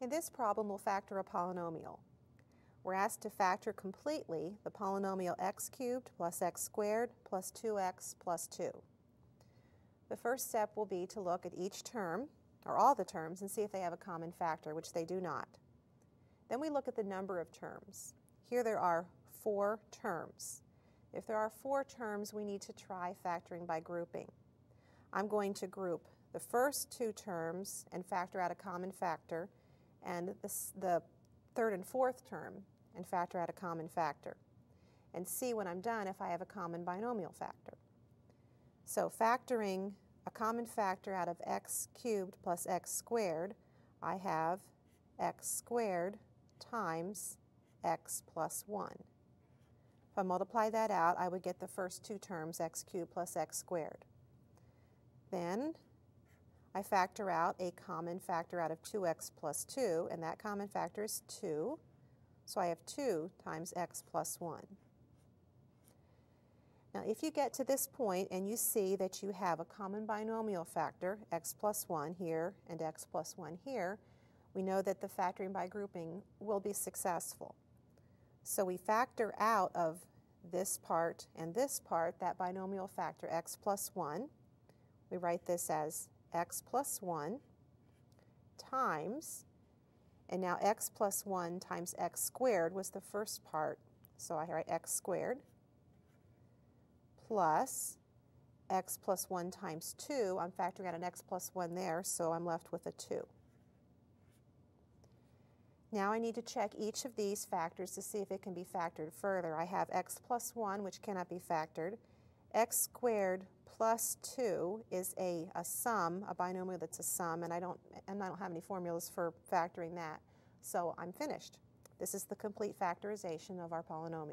In this problem, we'll factor a polynomial. We're asked to factor completely the polynomial x cubed plus x squared plus 2x plus 2. The first step will be to look at each term, or all the terms, and see if they have a common factor, which they do not. Then we look at the number of terms. Here there are 4 terms. If there are 4 terms, we need to try factoring by grouping. I'm going to group the first 2 terms and factor out a common factor, and the third and fourth term and factor out a common factor, and see when I'm done if I have a common binomial factor. So factoring a common factor out of x cubed plus x squared, I have x squared times x plus 1. If I multiply that out, I would get the first 2 terms, x cubed plus x squared. Then I factor out a common factor out of 2x plus 2, and that common factor is 2. So I have 2 times x plus 1. Now if you get to this point and you see that you have a common binomial factor, x plus 1 here and x plus 1 here, we know that the factoring by grouping will be successful. So we factor out of this part and this part that binomial factor x plus 1. We write this as x plus 1 times, and now x plus 1 times x squared was the first part, so I write x squared plus x plus 1 times 2. I'm factoring out an x plus 1 there, so I'm left with a 2. Now I need to check each of these factors to see if it can be factored further. I have x plus 1, which cannot be factored. X squared plus 2 is a sum, a binomial that's a sum, and I don't have any formulas for factoring that. So I'm finished. This is the complete factorization of our polynomial.